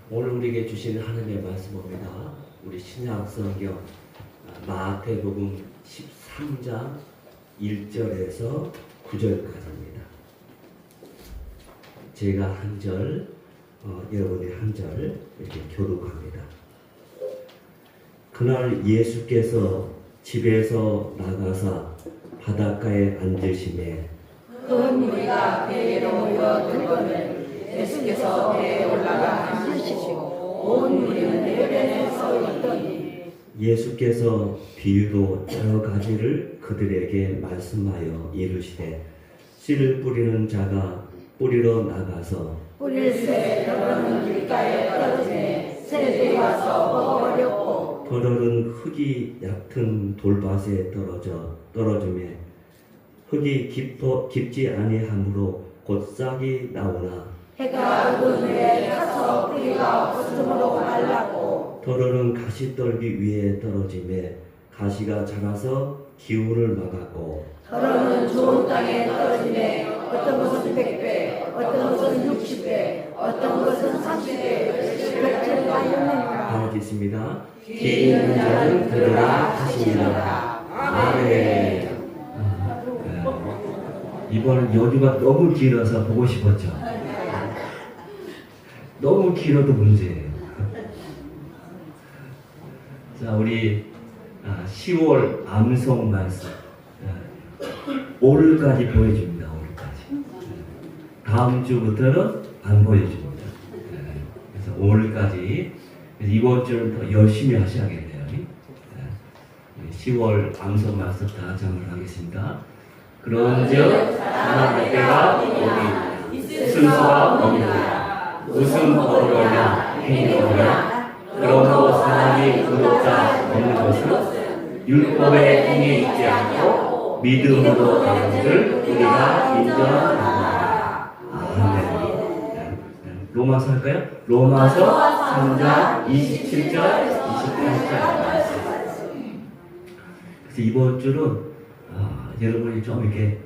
오늘 우리에게 주시는 하나님의 말씀입니다. 우리 신약 성경 마태복음 13장 1절에서 9절까지입니다. 제가 한 절, 여러분이 한 절 이렇게 교독합니다. 그날 예수께서 집에서 나가사 바닷가에 앉으시매 큰 무리가 배에 모여 들거늘 예수께서 배에 올라가 앉으시고 온 무리는 해변에 서 있더니 예수께서 비유로 여러 가지를 그들에게 말씀하여 이르시되 씨를 뿌리는 자가 뿌리러 나가서 뿌릴 새 더러는 길가에 떨어지매 새들이 와서 먹어버렸고 더러는 흙이 얕은 돌밭에 떨어지매 흙이 깊지 아니하므로 곧 싹이 나오나 해가 그 후에 타서 뿌리가 없음으로 말랐고 더러는 가시떨기 위에 떨어지매 가시가 자라서 기후를 막았고 더러는 좋은 땅에 떨어지매 어떤 것은 100배 어떤 것은 60배 어떤 것은 30배 그렇게 하였느니라. 다 있습니다. 귀 있는 자는 들으라 하시니라. 아멘. 이번 여주가 너무 길어서 보고 싶었죠. 너무 길어도 문제예요. 자, 우리 10월 암송 말씀 오늘까지 보여줍니다. 오늘까지. 다음 주부터는 안 보여줍니다. 그래서 오늘까지 이번 주는 더 열심히 하셔야겠네요. 10월 암송 말씀 다 정리하겠습니다. 그런즉 하나님의 때가 오니 순서가 없느니라. 무슨 법으로냐 행위로냐 그러므로 사람이 구독자 없는 것은 율법의 행위 있지 않고 믿음으로 되는 줄 우리가 인정합니다. 아멘. 로마서 할까요? 로마서 3장 27절 28절. 그래서 이번 주는 여러분이 좀 이렇게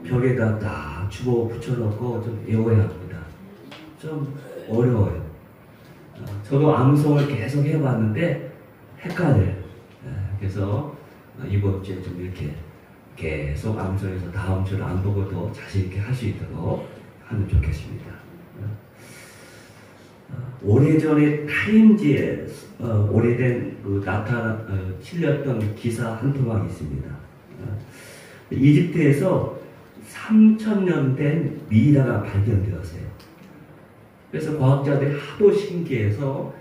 벽에다 딱 주보 붙여놓고 좀 외워야 합니다. 좀 어려워요. 저도 암송을 계속 해봤는데 헷갈려요. 그래서 이번 주에 좀 이렇게 계속 암송해서 다음 주를 안 보고 또 자신 있게 할 수 있도록 하면 좋겠습니다. 오래전에 타임지에 오래된 실렸던 기사 한 토막이 있습니다. 이집트에서 3,000년 된 미이라가 발견되었어요. 그래서 과학자들이 하도 신기해서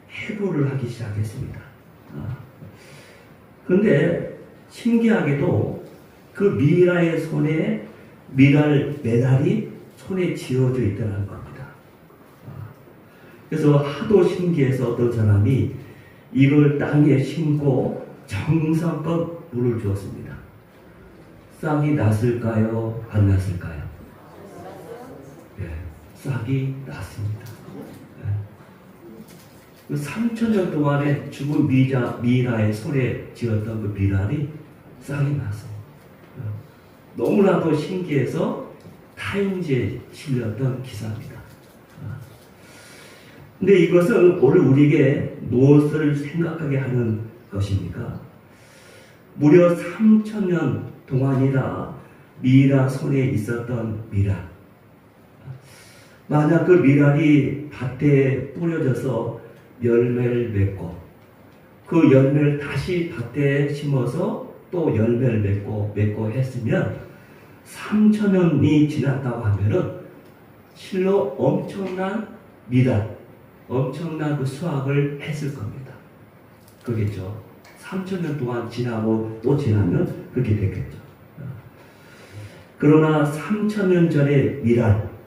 해부를 하기 시작했습니다. 그런데 신기하게도 그 미이라의 손에 메달이 손에 쥐어져 있다는 겁니다. 그래서 하도 신기해서 어떤 사람이 이걸 땅에 심고 정성껏 물을 주었습니다. 싹이 났을까요? 안 났을까요? 네, 싹이 났습니다. 네. 3,000년 동안에 죽은 미이라의 손에 쥐었던 그 미랄이 싹이 났어요. 너무나도 신기해서 타임지에 실렸던 기사입니다. 근데 이것은 오늘 우리에게 무엇을 생각하게 하는 것입니까? 무려 3,000년 동안이나 미이라 손에 있었던 미랄. 만약 그 미랄이 밭에 뿌려져서 열매를 맺고 그 열매를 다시 밭에 심어서 또 열매를 맺고 했으면 3,000년이 지났다고 하면은 실로 엄청난 미랄, 엄청난 그 수확을 했을 겁니다. 그러겠죠. 3,000년 동안 지나고 또 지나면 그렇게 됐겠죠. 그러나 3,000년 전의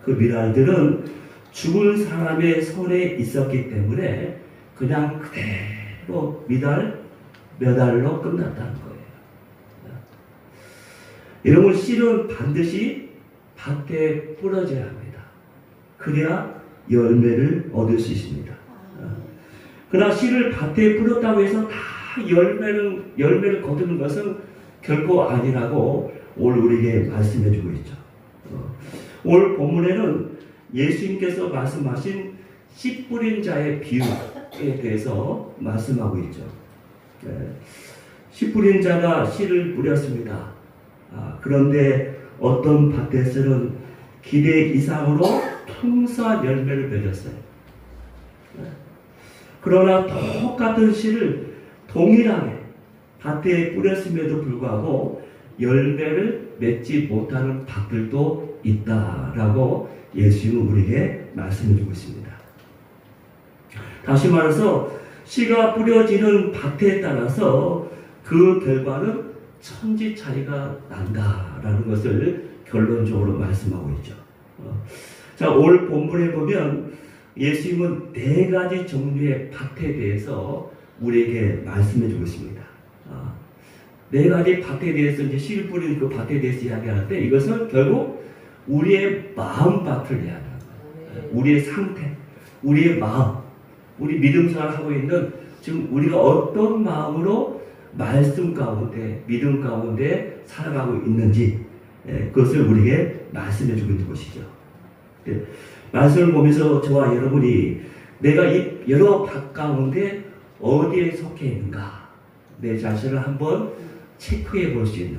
그 미랄들은 죽은 사람의 손에 있었기 때문에 그냥 그대로 몇 알로 끝났다는 거예요. 이런 씨는 반드시 밭에 뿌려져야 합니다. 그래야 열매를 얻을 수 있습니다. 그러나 씨를 밭에 뿌렸다고 해서 다 열매를 거두는 것은 결코 아니라고 오늘 우리에게 말씀해 주고 있죠. 오늘 본문에는 예수님께서 말씀하신 씨 뿌린 자의 비유에 대해서 말씀하고 있죠. 씨 뿌린 자가 씨를 뿌렸습니다. 그런데 어떤 밭에서는 기대 이상으로 풍성한 열매를 맺었어요. 그러나 똑같은 씨를 동일하게 밭에 뿌렸음에도 불구하고 열매를 맺지 못하는 밭들도 있다라고 예수님은 우리에게 말씀해 주고 있습니다. 다시 말해서 씨가 뿌려지는 밭에 따라서 그 결과는 천지 차이가 난다라는 것을 결론적으로 말씀하고 있죠. 자, 오늘 본문에 보면 예수님은 4가지 종류의 밭에 대해서 우리에게 말씀해 주고 있습니다. 4가지 밭에 대해서 이제 씨를 뿌리는 그 밭에 대해서 이야기하는데 이것은 결국 우리의 마음 밭을 이야기하는 거예요. 우리의 상태, 우리의 마음, 우리 믿음 생활을 하고 있는 지금 우리가 어떤 마음으로 말씀 가운데, 믿음 가운데 살아가고 있는지 그것을 우리에게 말씀해 주고 있는 것이죠. 말씀을 보면서 저와 여러분이 내가 이 여러 밭 가운데 어디에 속해 있는가 내 자신을 한번 체크해 볼 수 있는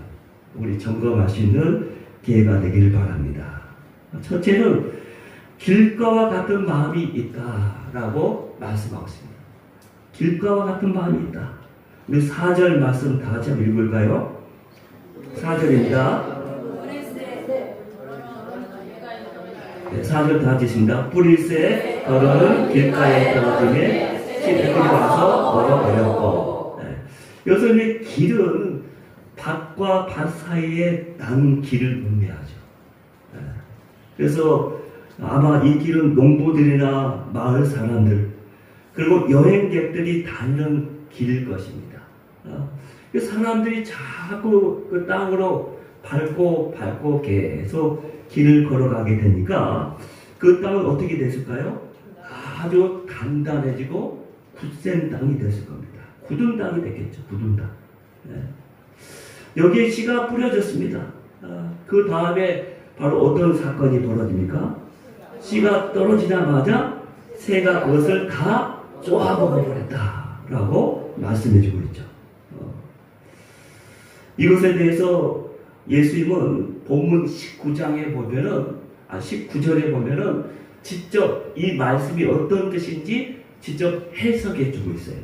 우리 점검할 수 있는 기회가 되길 바랍니다. 첫째는 길가와 같은 마음이 있다라고 말씀하고 있습니다. 길가와 같은 마음이 있다. 우리 4절 말씀 다 같이 한번 읽을까요? 4절입니다. 4절 다 같이 있습니다. 뿌릴새 더러는 길가에 떨어지며 씨들이 와서 얼어버렸고. 여기서 이제 길은 밭과 밭 사이에 난 길을 의미하죠. 그래서 아마 이 길은 농부들이나 마을 사람들 그리고 여행객들이 다니는 길일 것입니다. 사람들이 자꾸 그 땅으로 밟고 계속 길을 걸어가게 되니까 그 땅은 어떻게 됐을까요? 아주 단단해지고 굳센 땅이 됐을 겁니다. 굳은 땅이 됐겠죠. 굳은 땅. 여기에 씨가 뿌려졌습니다. 그 다음에 바로 어떤 사건이 벌어집니까? 씨가 떨어지자마자 새가 그것을 다 쪼아먹어버렸다라고 말씀해주고 있죠. 이것에 대해서 예수님은 본문 19절에 보면은 직접 이 말씀이 어떤 뜻인지 직접 해석해 주고 있어요.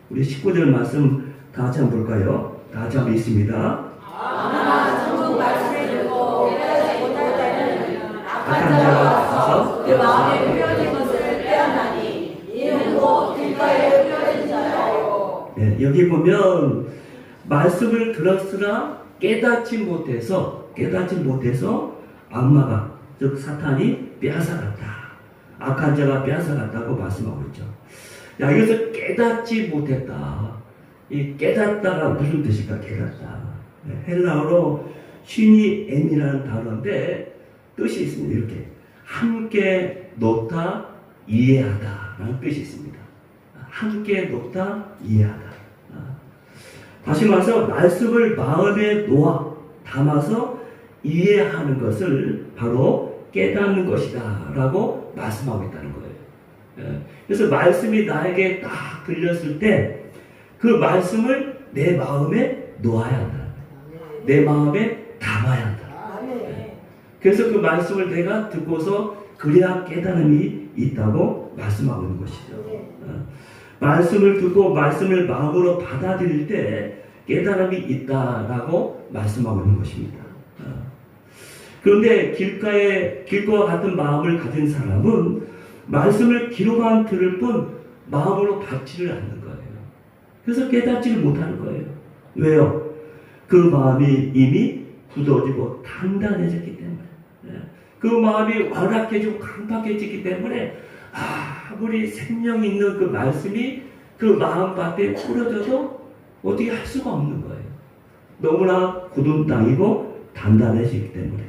우리 19절 말씀 다 같이 한번 볼까요? 다 같이 한번 읽습니다. 아마 전국 말씀을 듣고 깨닫지 못할 때는 악한 자가 와서 그 마음에 뿌려진 것을 빼앗나니 이는 곧 길가에 뿌려진 자요. 네, 여기 보면 말씀을 들었으나 깨닫지 못해서 악마가 즉 사탄이 빼앗아갔다. 악한 자가 빼앗아갔다고 말씀하고 있죠. 야, 여기서 깨닫지 못했다. 이 깨닫다가 무슨 뜻일까? 깨닫다. 헬라어로 쉬니엠이라는 단어인데 뜻이 있습니다. 이렇게 함께 놓다 이해하다 라는 뜻이 있습니다. 함께 놓다 이해하다. 다시 말해서 말씀을 마음에 놓아 담아서 이해하는 것을 바로 깨닫는 것이다 라고 말씀하고 있다는 거예요. 그래서 말씀이 나에게 딱 들렸을 때 그 말씀을 내 마음에 놓아야 한다. 내 마음에 담아야 한다. 그래서 그 말씀을 내가 듣고서 그래야 깨달음이 있다고 말씀하고 있는 것이죠. 말씀을 듣고 말씀을 마음으로 받아들일 때 깨달음이 있다라고 말씀하고 있는 것입니다. 그런데 길가와 같은 마음을 가진 사람은 말씀을 귀로만 들을 뿐 마음으로 받지를 않는 거예요. 그래서 깨닫지를 못하는 거예요. 왜요? 그 마음이 이미 굳어지고 단단해졌기 때문에, 그 마음이 완악해지고 강팍해지기 때문에 아무리 생명 있는 그 말씀이 그 마음밭에 뿌려져도 어떻게 할 수가 없는 거예요. 너무나 굳은 땅이고 단단해지기 때문에.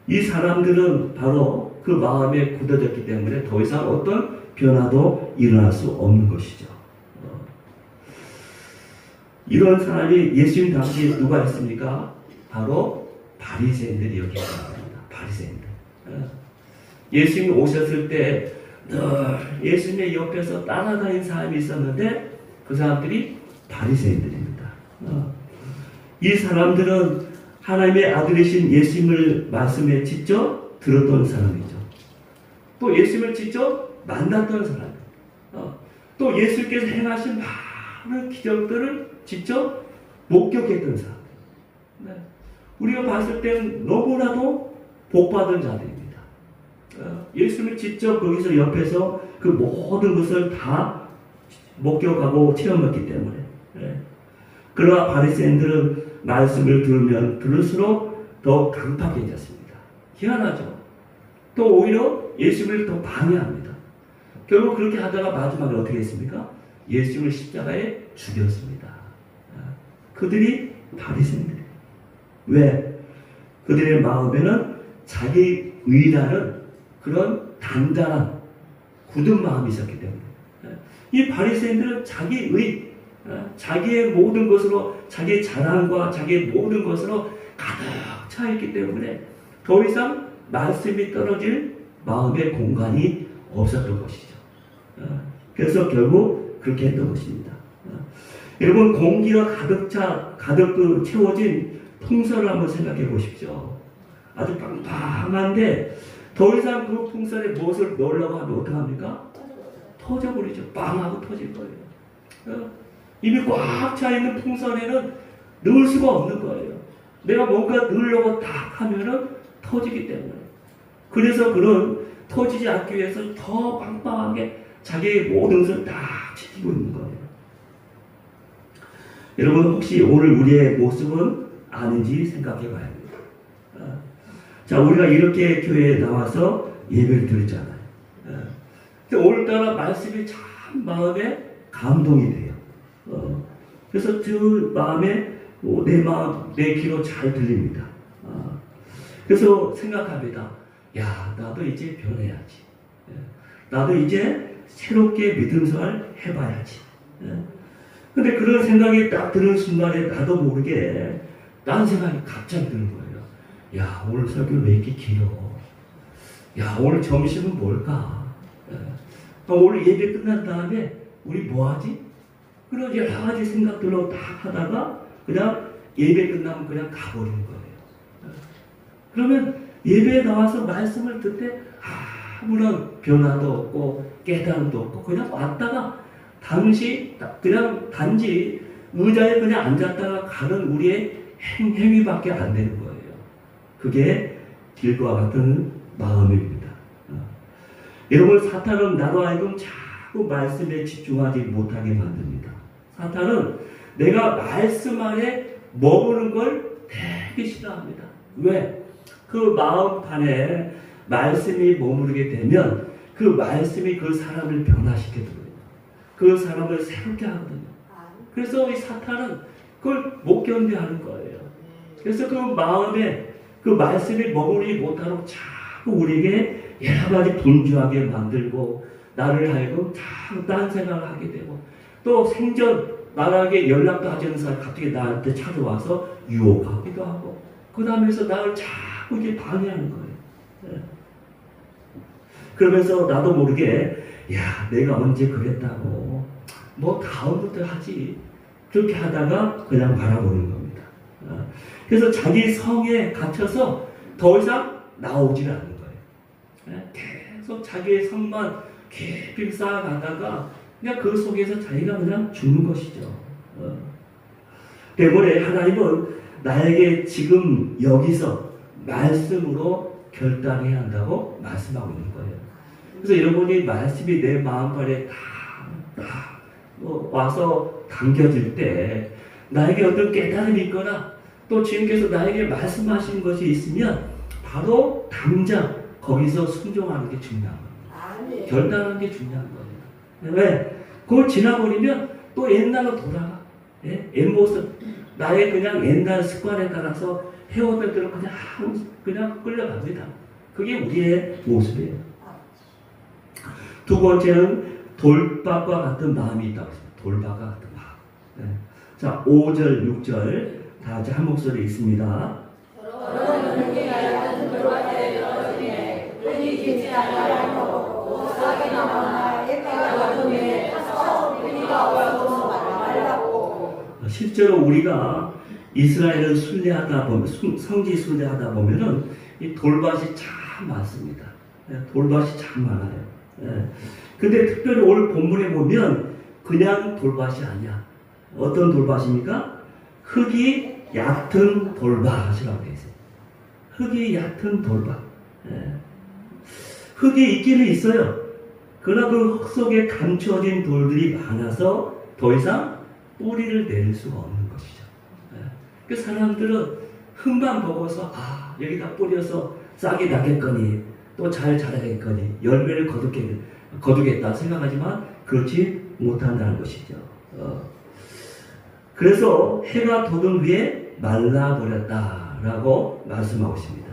이 사람들은 바로 그 마음에 굳어졌기 때문에 더 이상 어떤 변화도 일어날 수 없는 것이죠. 이런 사람이 예수님 당시에 누가 있습니까? 바로 바리새인들이 여기 있습니다. 바리새인들. 예수님이 오셨을 때 늘 예수님의 옆에서 따라다닌 사람이 있었는데 그 사람들이 바리새인들입니다. 이 사람들은 하나님의 아들이신 예수님을 말씀에 직접 들었던 사람이죠. 또 예수님을 직접 만났던 사람. 또 예수께서 행하신 많은 기적들을 직접 목격했던 사람. 우리가 봤을 때는 너무나도 복받은 자들입니다. 예수님을 직접 거기서 옆에서 그 모든 것을 다 목격하고 체험했기 때문에. 그러나 바리새인들은 말씀을 들으면 들을수록 더 강팍해졌습니다. 희한하죠. 또 오히려 예수님을 더 방해합니다. 결국 그렇게 하다가 마지막에 어떻게 했습니까? 예수님을 십자가에 죽였습니다. 그들이 바리새인들이에요. 왜? 그들의 마음에는 자기 의라는 그런 단단한 굳은 마음이 있었기 때문에 이 바리새인들은 자기 의, 자기의 모든 것으로 자기의 자랑과 자기의 모든 것으로 가득 차 있기 때문에 더 이상 말씀이 떨어질 마음의 공간이 없었던 것이죠. 그래서 결국 그렇게 했던 것입니다. 여러분 공기가 가득 채워진 풍선을 한번 생각해 보십시오. 아주 빵빵한데 더 이상 그 풍선에 무엇을 넣으려고 하면 어떡합니까? 터져버리죠. 빵하고 터질 거예요. 이미 꽉 차 있는 풍선에는 넣을 수가 없는 거예요. 내가 뭔가 넣으려고 딱 하면은 터지기 때문에. 그래서 그런 터지지 않기 위해서 더 빵빵하게 자기의 모든 것을 다 지키고 있는 거예요. 여러분 혹시 오늘 우리의 모습은 아닌지 생각해 봐야 합니다. 자, 우리가 이렇게 교회에 나와서 예배를 드리잖아요. 근데 오늘따라 말씀이 참 마음에 감동이 돼요. 그래서 그 마음에 내 마음, 내 귀로 잘 들립니다. 그래서 생각합니다. 야, 나도 이제 변해야지. 나도 이제 새롭게 믿음 생활 해봐야지. 근데 그런 생각이 딱 드는 순간에 나도 모르게 딴 생각이 갑자기 드는 거예요. 야, 오늘 설교 왜 이렇게 길어? 야, 오늘 점심은 뭘까? 오늘 예배 끝난 다음에 우리 뭐 하지? 그런 여러 가지 생각들로 딱 하다가 그냥 예배 끝나면 그냥 가버리는 거예요. 그러면 예배에 나와서 말씀을 듣되 아무런 변화도 없고 깨달음도 없고 그냥 왔다가 그냥 단지 의자에 그냥 앉았다가 가는 우리의 행위밖에 안 되는 거예요. 그게 길과 같은 마음입니다. 여러분 사탄은 나로 하여금 자꾸 말씀에 집중하지 못하게 만듭니다. 사탄은 내가 말씀 안에 머무는 걸 되게 싫어합니다. 왜? 그 마음판에 말씀이 머무르게 되면 그 말씀이 그 사람을 변화시켜줘요. 그 사람을 새롭게 하거든요. 그래서 이 사탄은 그걸 못 견뎌하는 거예요. 그래서 그 마음에 그 말씀이 머무르지 못하도록 자꾸 우리에게 여러 가지 분주하게 만들고 나를 하여금 참 딴 생각을 하게 되고 또 생전 나에게 연락도 하지 않는 사람이 갑자기 나한테 찾아와서 유혹하기도 하고 그 다음에서 나를 자꾸 이제 방해하는 거예요. 그러면서 나도 모르게 야, 내가 언제 그랬다고 뭐 다음부터 하지 그렇게 하다가 그냥 말아보는 겁니다. 그래서 자기 성에 갇혀서 더 이상 나오질 않는 거예요. 계속 자기의 성만 깊이 쌓아가다가 그냥 그 속에서 자기가 그냥 죽는 것이죠. 때문에 하나님은 나에게 지금 여기서 말씀으로 결단해야 한다고 말씀하고 있는 거예요. 그래서 여러분이 말씀이 내 마음판에 딱 와서 당겨질 때 나에게 어떤 깨달음이 있거나 또 주님께서 나에게 말씀하신 것이 있으면 바로 당장 거기서 순종하는 게 중요한 거예요. 결단하는 게 중요한 거예요. 왜? 그걸 지나버리면 또 옛날로 돌아가. 옛모습. 나의 그냥 옛날 습관에 따라서 해오던 대로 그냥 끌려갑니다. 그게 우리의 모습이에요. 두 번째는 돌박과 같은 마음이 있다고 했습니다. 돌박과 같은 마음. 자, 5절, 6절 다 같이 한 목소리 있습니다. 여러분은 얇은 돌과 떨어지네 끊이지 않는 실제로 우리가 이스라엘을 순례하다 보면, 성지 순례하다 보면은 이 돌밭이 참 많습니다. 돌밭이 참 많아요. 근데 특별히 오늘 본문에 보면 그냥 돌밭이 아니야. 어떤 돌밭입니까? 흙이 얕은 돌밭이라고 되어 있어요. 흙이 얕은 돌밭. 흙이 있기는 있어요. 그러나 그 흙 속에 감추어진 돌들이 많아서 더 이상 뿌리를 내릴 수가 없는 것이죠. 그 사람들은 흙만 보고서 여기다 뿌려서 싹이 나겠거니 또 잘 자라겠거니 열매를 거두겠다 생각하지만 그렇지 못한다는 것이죠. 그래서 해가 돋은 위에 말라버렸다라고 말씀하고 있습니다.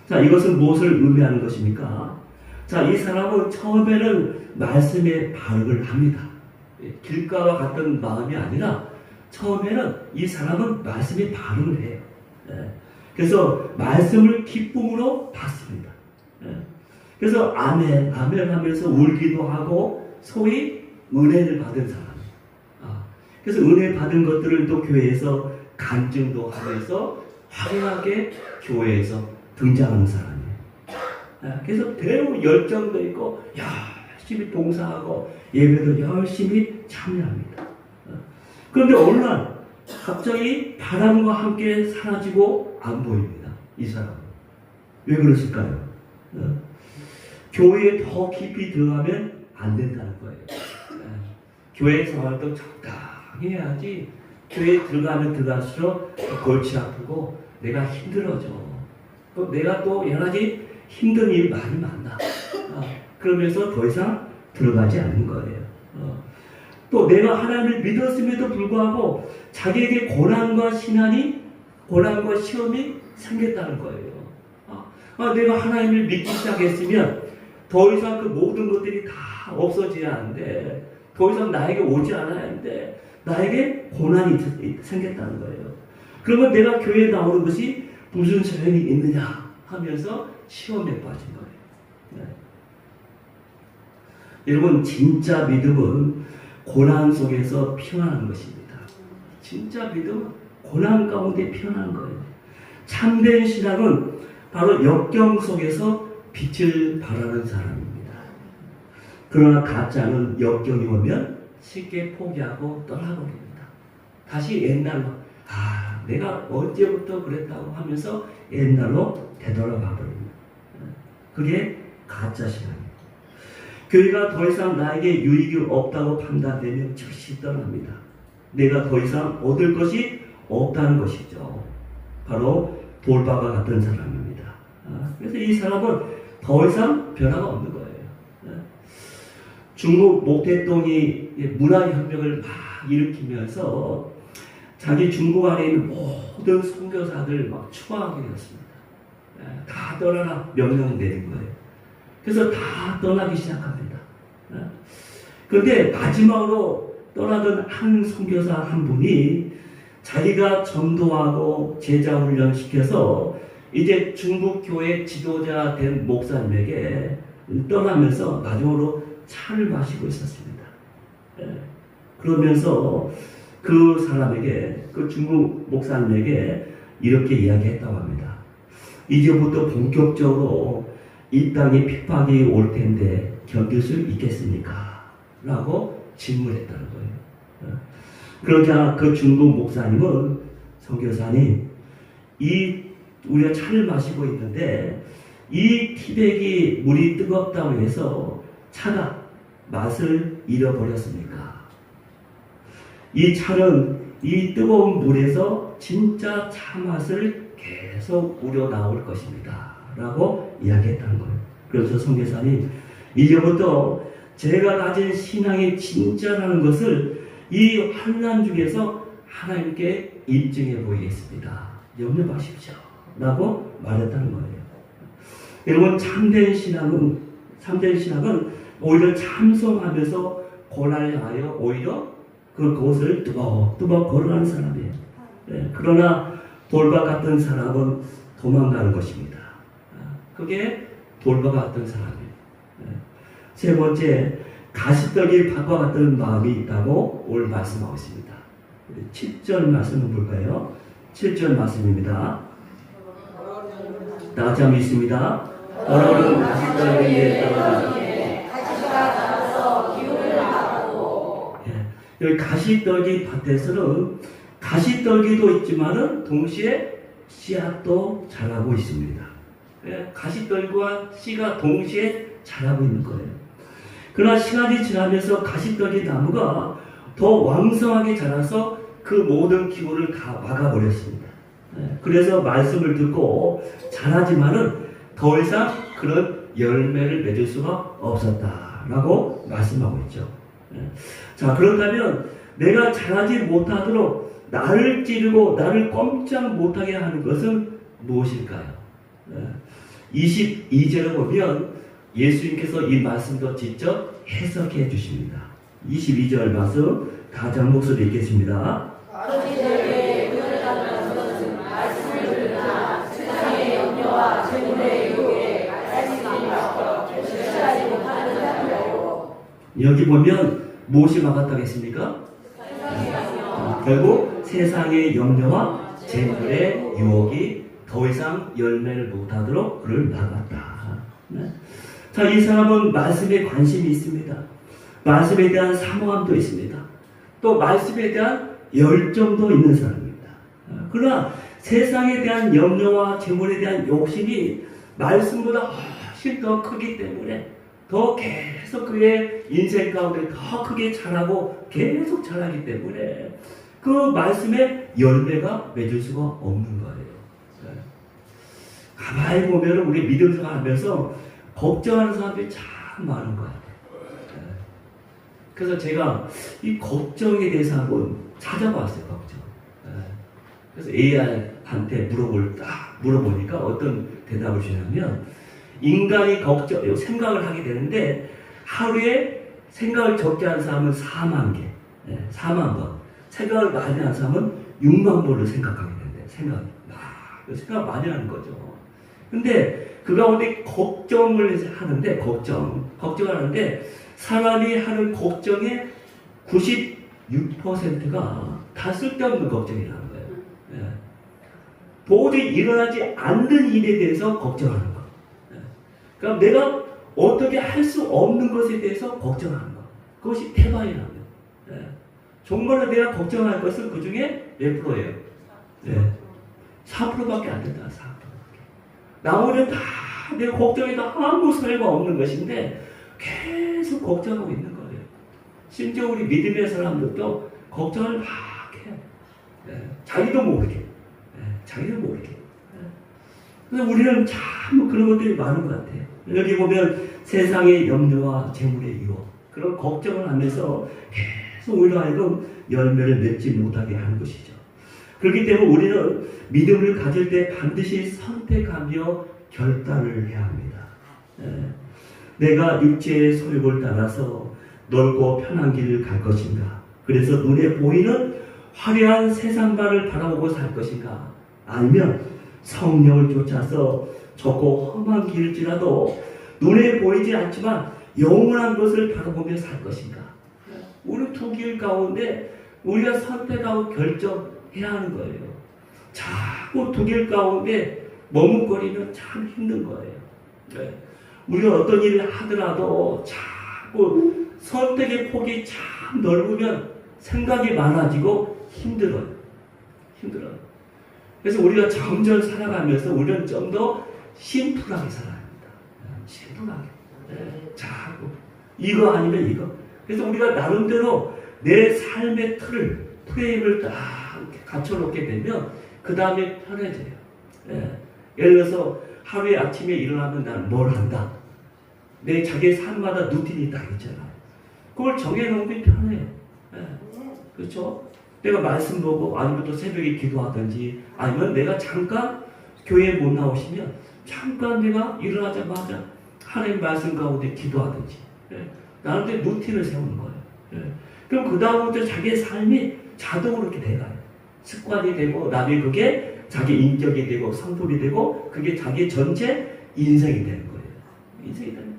자, 이것은 무엇을 의미하는 것입니까? 자, 이 사람은 처음에는 말씀에 반응을 합니다. 길가와 같은 마음이 아니라 처음에는 이 사람은 말씀에 반응을 해요. 그래서 말씀을 기쁨으로 받습니다. 그래서 아멘, 아멘 하면서 울기도 하고 소위 은혜를 받은 사람. 그래서 은혜 받은 것들을 또 교회에서 간증도 하면서 화려하게 교회에서 등장하는 사람이에요. 그래서 대우 열정도 있고 열심히 봉사하고 예배도 열심히 참여합니다. 그런데 어느 날 갑자기 바람과 함께 사라지고 안 보입니다. 이 사람은. 왜 그랬을까요? 교회에 더 깊이 들어가면 안 된다는 거예요. 교회 생활도 적당히 해야지 교회에 들어가면 들어갈수록 골치 아프고 내가 힘들어져. 또 내가 또 여러 가지 힘든 일이 많이 많아. 그러면서 더 이상 들어가지 않는 거예요. 또 내가 하나님을 믿었음에도 불구하고 자기에게 고난과 시험이 생겼다는 거예요. 내가 하나님을 믿기 시작했으면 더 이상 그 모든 것들이 다 없어져야 하는데 더 이상 나에게 오지 않아야 하는데 나에게 고난이 생겼다는 거예요. 그러면 내가 교회에 나오는 것이 무슨 소용이 있느냐 하면서 시험에 빠진 거예요. 여러분, 진짜 믿음은 고난 속에서 피어나는 것입니다. 진짜 믿음은 고난 가운데 피어나는 거예요. 참된 신앙은 바로 역경 속에서 빛을 발하는 사람입니다. 그러나 가짜는 역경이 오면 쉽게 포기하고 떠나버립니다. 다시 옛날로 내가 언제부터 그랬다고 하면서 옛날로 되돌아가 버립니다. 그게 가짜 신앙입니다. 교회가 더 이상 나에게 유익이 없다고 판단되면 즉시 떠납니다. 내가 더 이상 얻을 것이 없다는 것이죠. 바로 돌바가 같은 사람입니다. 그래서 이 사람은 더 이상 변화가 없는 거예요. 중국 목태동이 문화혁명을 막 일으키면서 자기 중국 안에 있는 모든 선교사들 막 추방하게 되었습니다. 다 떠나라 명령을 내린 거예요. 그래서 다 떠나기 시작합니다. 그런데 마지막으로 떠나던 한 선교사 한 분이 자기가 전도하고 제자 훈련시켜서 이제 중국 교회 지도자 된 목사님에게 떠나면서 마지막으로 차를 마시고 있었습니다. 그러면서 그 사람에게, 그 중국 목사님에게 이렇게 이야기했다고 합니다. 이제부터 본격적으로 이 땅에 핍박이 올 텐데 견딜 수 있겠습니까? 라고 질문했다는 거예요. 그러자 그 중국 목사님은, 선교사님, 우리가 차를 마시고 있는데 이 티백이 물이 뜨겁다고 해서 차가 맛을 잃어버렸습니까? 이 차는 이 뜨거운 물에서 진짜 차 맛을 계속 우려나올 것입니다. 라고 이야기했다는 거예요. 그래서 선교사님, 이제부터 제가 가진 신앙의 진짜라는 것을 이 환난 중에서 하나님께 입증해 보이겠습니다. 염려 마십시오. 라고 말했다는 거예요. 여러분, 참된 신앙은 오히려 참송하면서 고난을 향하여 오히려 그곳을 뚜벅뚜벅 걸어가는 사람이에요. 그러나 돌바 같은 사람은 도망가는 것입니다. 그게 돌바 같은 사람이에요. 세 번째, 가시떨기 밭과 같은 마음이 있다고 오늘 말씀하고 있습니다. 우리 7절 말씀을 볼까요? 7절 말씀입니다. 다 같이 한번 읽습니다. 얼어는 가시떨기 위에 떨어지니 가시가 자라서 기운을 받고. 여기 가시떨기 밭에서는 가시떨기도 있지만은 동시에 씨앗도 자라고 있습니다. 가시떨기와 씨가 동시에 자라고 있는 거예요. 그러나 시간이 지나면서 가시떨기 나무가 더 왕성하게 자라서 그 모든 기운을 다 막아버렸습니다. 그래서 말씀을 듣고 자라지만은 더 이상 그런 열매를 맺을 수가 없었다라고 말씀하고 있죠. 자, 그렇다면 내가 자라지 못하도록 나를 찌르고 나를 꼼짝 못하게 하는 것은 무엇일까요? 22절에 보면 예수님께서 이 말씀도 직접 해석해 주십니다. 22절 말씀 다시 한 목소리 읽겠습니다. 아버지들에게 구원을 것은 말씀을 들으나 세상의 염려와 재물의 유혹에 말씀이 막혀 결실하지 못하는 사람이라고. 여기 보면 무엇이 막았다겠습니까? 결국 세상의 염려와 재물의 유혹이 더 이상 열매를 못하도록 그를 막았다. 자, 이 사람은 말씀에 관심이 있습니다. 말씀에 대한 사모함도 있습니다. 또 말씀에 대한 열정도 있는 사람입니다. 그러나 세상에 대한 염려와 재물에 대한 욕심이 말씀보다 훨씬 더 크기 때문에 더 계속 그의 인생 가운데 더 크게 자라고 계속 자라기 때문에 그 말씀에 열매가 맺을 수가 없는 거예요. 가만히 보면 우리 믿음 생활하면서 걱정하는 사람들이 참 많은 거예요. 그래서 제가 이 걱정에 대해서 한번 찾아봤어요. 걱정. 그래서 AI한테 물어보니까 어떤 대답을 주냐면, 인간이 생각을 하게 되는데 하루에 생각을 적게 하는 사람은 4만 개, 4만 번. 생각을 많이 하는 사람은 6만 번을 생각하게 된대. 생각을 많이 하는 거죠. 근데 그 가운데 걱정을 하는데, 걱정을 하는데, 사람이 하는 걱정의 96%가 다 쓸데없는 걱정이라는 거예요. 도저히 일어나지 않는 일에 대해서 걱정하는 거. 그러니까 내가 어떻게 할 수 없는 것에 대해서 걱정하는 거. 그것이 태반이라는 거예요. 정말로 내가 걱정할 것은 그 중에 몇 프로예요? 4%밖에 안 된다. 4%밖에. 나머지는 다 내가 걱정해도 아무 소용가 없는 것인데 계속 걱정하고 있는 거예요. 심지어 우리 믿음의 사람들도 걱정을 막 해요. 자기도 모르게. 그래서 우리는 참 그런 것들이 많은 것 같아요. 여기 보면 세상의 염려와 재물의 유혹, 그런 걱정을 하면서 계속 우리로 하여금 열매를 맺지 못하게 하는 것이죠. 그렇기 때문에 우리는 믿음을 가질 때 반드시 선택하며 결단을 해야 합니다. 내가 육체의 소욕을 따라서 넓고 편한 길을 갈 것인가? 그래서 눈에 보이는 화려한 세상만을 바라보고 살 것인가? 아니면 성령을 쫓아서 좁고 험한 길일지라도 눈에 보이지 않지만 영원한 것을 바라보며 살 것인가? 우리 두 길 가운데 우리가 선택하고 결정해야 하는 거예요. 자꾸 두 길 가운데 머뭇거리면 참 힘든 거예요. 우리가 어떤 일을 하더라도 자꾸 선택의 폭이 참 넓으면 생각이 많아지고 힘들어요. 그래서 우리가 점점 살아가면서 우리는 좀 더 심플하게 살아야 합니다. 심플하게. 자꾸 이거 아니면 이거. 그래서 우리가 나름대로 내 삶의 프레임을 딱 갖춰놓게 되면 그 다음에 편해져요. 예를 들어서 하루에 아침에 일어나면 나는 뭘 한다. 내 자기 삶마다 루틴이 딱 있잖아요. 그걸 정해놓으면 편해요. 그렇죠? 내가 말씀 보고 아니면 또 새벽에 기도하든지 아니면 내가 잠깐 교회에 못 나오시면 잠깐 내가 일어나자마자 하나님 말씀 가운데 기도하든지 나한테 루틴을 세우는 거예요. 그럼 그 다음부터 자기의 삶이 자동으로 이렇게 돼가요. 습관이 되고 나중에 그게 자기 인격이 되고 성품이 되고 그게 자기 전체 인생이 되는 거예요. 인생이 되는 거예요.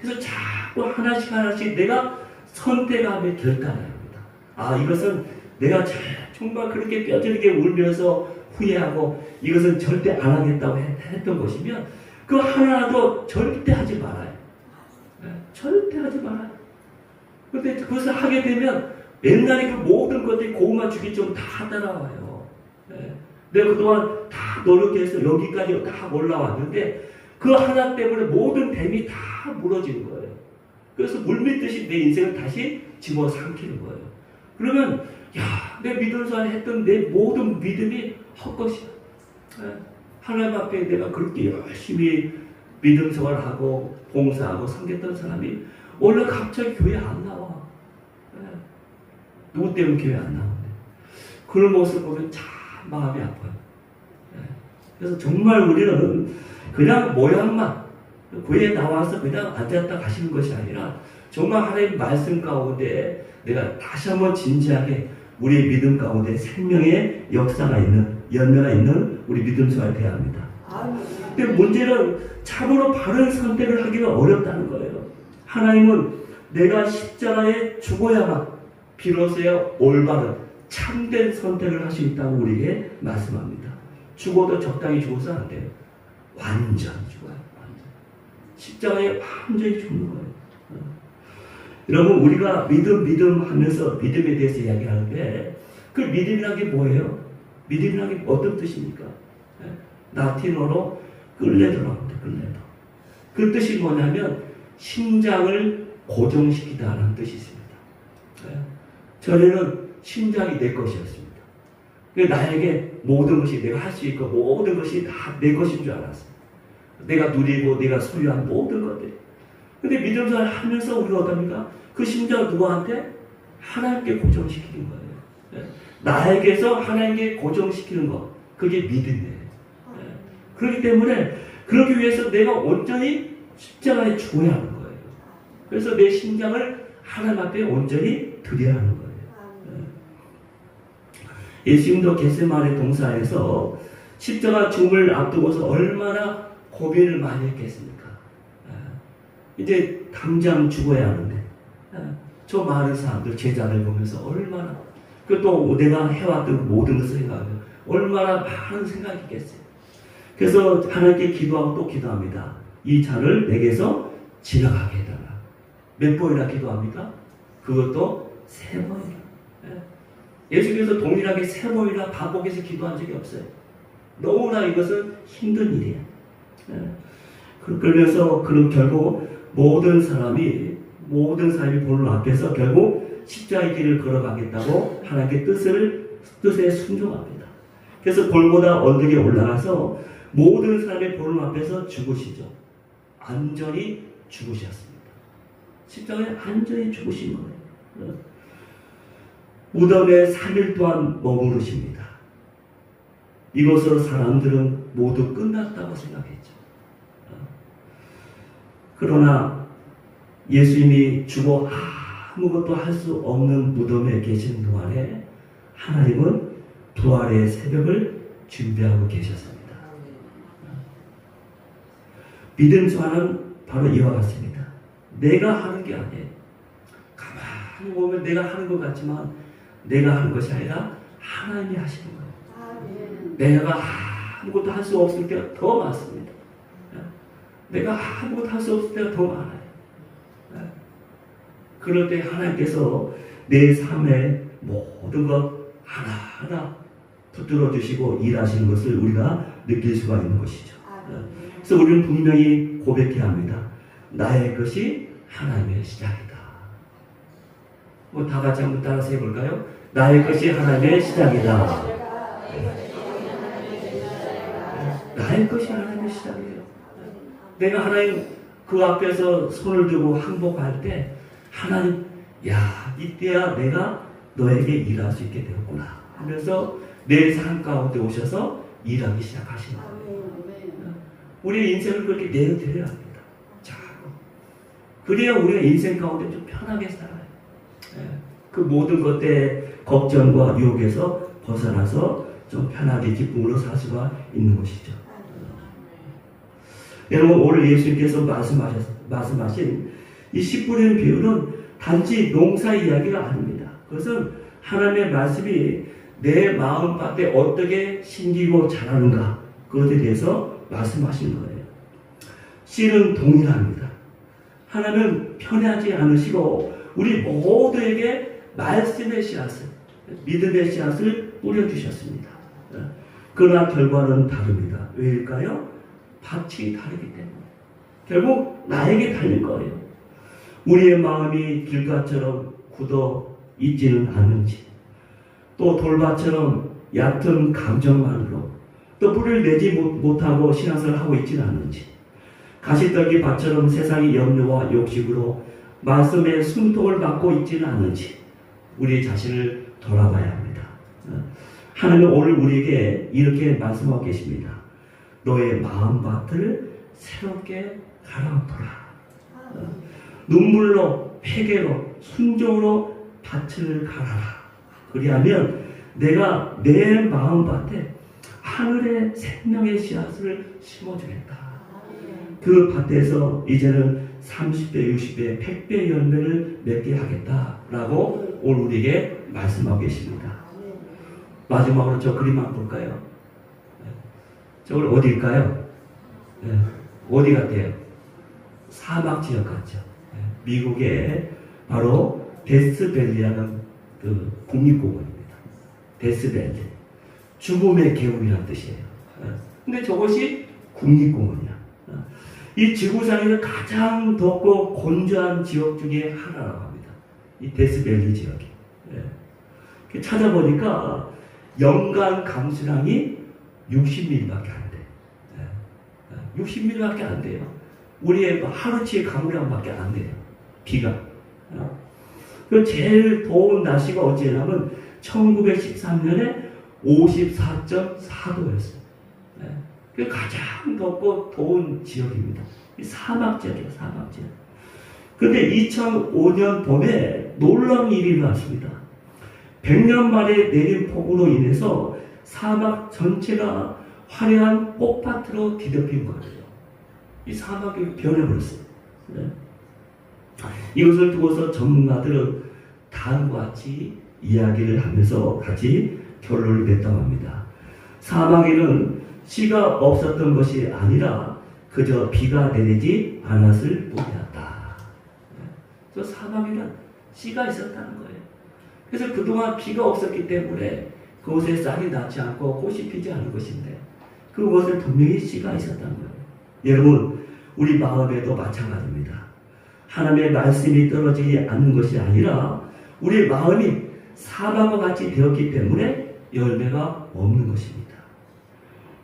그래서 자꾸 하나씩 내가 선택하며 결단해야 합니다. 이것은 내가 정말 그렇게 뼈저리게 울면서 후회하고 이것은 절대 안 하겠다고 했던 것이면 그 하나도 절대 하지 말아요. 절대 하지 말아요. 그런데 그것을 하게 되면 옛날에 그 모든 것들이 고구마 주기 좀 다 따라와요. 내가 그동안 다 노력해서 여기까지 다 올라왔는데 그 하나 때문에 모든 댐이 다 무너지는 거예요. 그래서 물밀듯이 내 인생을 다시 집어삼키는 거예요. 그러면 야, 내 믿음으로 했던 내 모든 믿음이 헛것이야. 하나님 앞에 내가 그렇게 열심히 믿음 생활하고 봉사하고 섬겼던 사람이 원래 갑자기 교회 안 나와. 누구 때문에 교회 안 나오는데. 그런 모습을 보면 참 마음이 아파요. 그래서 정말 우리는 그냥 모양만 교회에 나와서 그냥 앉았다 가시는 것이 아니라 정말 하나님 말씀 가운데 내가 다시 한번 진지하게 우리의 믿음 가운데 생명의 역사가 있는 열매가 있는 우리 믿음 생활을 해야 합니다. 근데 문제는 참으로 바른 선택을 하기가 어렵다는 거예요. 하나님은 내가 십자가에 죽어야만 비로소야 올바른 참된 선택을 할 수 있다고 우리에게 말씀합니다. 죽어도 적당히 죽어서 안 돼요. 완전히 죽어요. 완전. 십자가에 완전히 죽는 거예요. 여러분 우리가 믿음 하면서 믿음에 대해서 이야기하는데 그 믿음이라는 게 뭐예요? 믿음이라는 게 어떤 뜻입니까? 라틴어로 끌레도라고 합니다. 끌레도. 그 뜻이 뭐냐면 심장을 고정시키다라는 뜻이 있습니다. 전에는 심장이 내 것이었습니다. 나에게 모든 것이 내가 할 수 있고 모든 것이 다 내 것인 줄 알았어요. 내가 누리고 내가 소유한 모든 것들. 근데 믿음 생활을 하면서 우리가 어떻습니까? 그 심장을 누구한테? 하나님께 고정시키는 거예요. 나에게서 하나님께 고정시키는 것. 그게 믿음이에요. 그렇기 때문에 그러기 위해서 내가 온전히 십자가에 죽어야 하는 거예요. 그래서 내 심장을 하나님 앞에 온전히 드려야 하는 거예요. 예수님도 겟세마네 동산에서 십자가 죽음을 앞두고서 얼마나 고민을 많이 했겠습니까? 이제 당장 죽어야 하는데 저 많은 사람들 제자를 보면서 얼마나 또 내가 해왔던 모든 것을 생각하면 얼마나 많은 생각이 있겠어요. 그래서 하나님께 기도하고 또 기도합니다. 이 잔을 내게서 지나가게 해달라. 몇 번이나 기도합니까? 그것도 3번이나. 예수께서 동일하게 3번이나 반복해서 기도한 적이 없어요. 너무나 이것은 힘든 일이에요. 그러면서 그럼 결국 모든 사람이 보는 앞에서 결국 십자가의 길을 걸어가겠다고 하나님께 뜻에 순종합니다. 그래서 골고다 언덕에 올라가서 모든 사람의 보는 앞에서 죽으시죠. 안전히 죽으셨습니다. 십자가에 안전히 죽으신 거예요. 무덤에 3일 동안 머무르십니다. 이것으로 사람들은 모두 끝났다고 생각했죠. 그러나 예수님이 죽어 아무것도 할 수 없는 무덤에 계신 동안에 하나님은 부활의 새벽을 준비하고 계셨습니다. 믿음 생활은 바로 이와 같습니다. 내가 하는 게 아니에요. 가만히 보면 내가 하는 것 같지만 내가 하는 것이 아니라 하나님이 하시는 거예요. 내가 아무것도 할 수 없을 때가 더 많습니다. 내가 아무것도 할 수 없을 때가 더 많아요. 그럴 때 하나님께서 내 삶의 모든 것 하나하나 붙들어 주시고 일하시는 것을 우리가 느낄 수가 있는 것이죠. 그래서 우리는 분명히 고백해야 합니다. 나의 것이 하나님의 시작이다. 다 같이 한번 따라서 해볼까요? 나의 것이 하나님의 시작이다. 나의 것이 하나님의 시작이에요. 내가 하나님 그 앞에서 손을 들고 항복할 때 하나님, 이때야 내가 너에게 일할 수 있게 되었구나 하면서 내 삶 가운데 오셔서 일하기 시작하시는 거예요. 우리의 인생을 그렇게 내어드려야 합니다. 자, 그래야 우리가 인생 가운데 좀 편하게 살아요. 그 모든 것들의 걱정과 유혹에서 벗어나서 좀 편하게 기쁨으로 살 수가 있는 것이죠. 여러분 오늘 예수님께서 말씀하신 이 씨 뿌리는 비유는 단지 농사 이야기가 아닙니다. 그것은 하나님의 말씀이 내 마음밭에 어떻게 심기고 자라는가, 그것에 대해서 말씀하시는 거예요. 씨는 동일합니다. 하나님은 편하지 않으시고 우리 모두에게 말씀의 씨앗을, 믿음의 씨앗을 뿌려주셨습니다. 그러나 결과는 다릅니다. 왜일까요? 밭이 다르기 때문에. 결국 나에게 달릴 거예요. 우리의 마음이 길가처럼 굳어 있지는 않은지, 또 돌밭처럼 얕은 감정만으로 또 뿌리를 내지 못하고 신앙생활을 하고 있지는 않은지, 가시떨기 밭처럼 세상의 염려와 욕심으로 말씀의 숨통을 받고 있지는 않은지 우리 자신을 돌아봐야 합니다. 하나님은 오늘 우리에게 이렇게 말씀하고 계십니다. 너의 마음밭을 새롭게 갈아엎어라. 눈물로, 회개로, 순종으로 밭을 갈아라. 그리하면 내가 내 마음밭에 하늘의 생명의 씨앗을 심어주겠다. 그 밭에서 이제는 30배, 60배, 100배 열매를 맺게 하겠다라고 오늘 우리에게 말씀하고 계십니다. 마지막으로 저 그림 한번 볼까요? 저걸 어디일까요? 어디 같아요? 사막 지역 같죠? 미국의 바로 데스밸리라는 그 국립공원입니다. 데스밸리. 죽음의 계곡이라는 뜻이에요. 근데 저것이 국립공원이야. 이 지구상에서 가장 덥고 건조한 지역 중에 하나라고 합니다. 이 데스밸리 지역이. 찾아보니까 연간 감수량이 60mm밖에 안 돼. 60mm밖에 안 돼요. 우리의 하루치의 감량밖에 안 돼요. 비가. 그 제일 더운 날씨가 언제냐면 1913년에 54.4도였어요. 그 가장 덥고 더운 지역입니다. 사막 지역이에요. 사막 지역. 그런데 2005년 봄에 놀라운 일이 일어났습니다. 100년 만에 내린 폭우로 인해서 사막 전체가 화려한 꽃밭으로 뒤덮인 거예요. 이 사막이 변해버렸어요. 이것을 두고서 전문가들은 다음과 같이 이야기를 하면서 같이 결론을 냈다고 합니다. 사막에는 씨가 없었던 것이 아니라 그저 비가 내리지 않았을 뿐이었다. 저 사막에는 씨가 있었다는 거예요. 그래서 그동안 비가 없었기 때문에 그곳에 쌀이 나지 않고 꽃이 피지 않은 것인데 그것을 분명히 씨가 있었다는 거예요. 여러분, 우리 마음에도 마찬가지입니다. 하나님의 말씀이 떨어지지 않는 것이 아니라 우리 마음이 사막과 같이 되었기 때문에 열매가 없는 것입니다.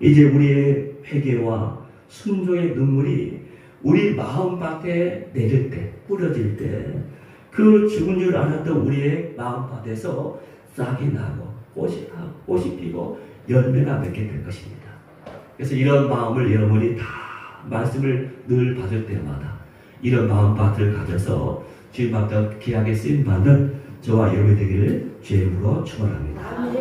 이제 우리의 회개와 순종의 눈물이 우리 마음밭에 내릴 때, 뿌려질 때 그 죽은 줄 알았던 우리의 마음밭에서 싹이 나고 꽃이 피고 열매가 맺게 될 것입니다. 그래서 이런 마음을 여러분이 다 말씀을 늘 받을 때마다 이런 마음밭을 가져서 주님 앞에 귀하게 쓰임받는 저와 여러분이 되기를 주의 이름으로 축원합니다.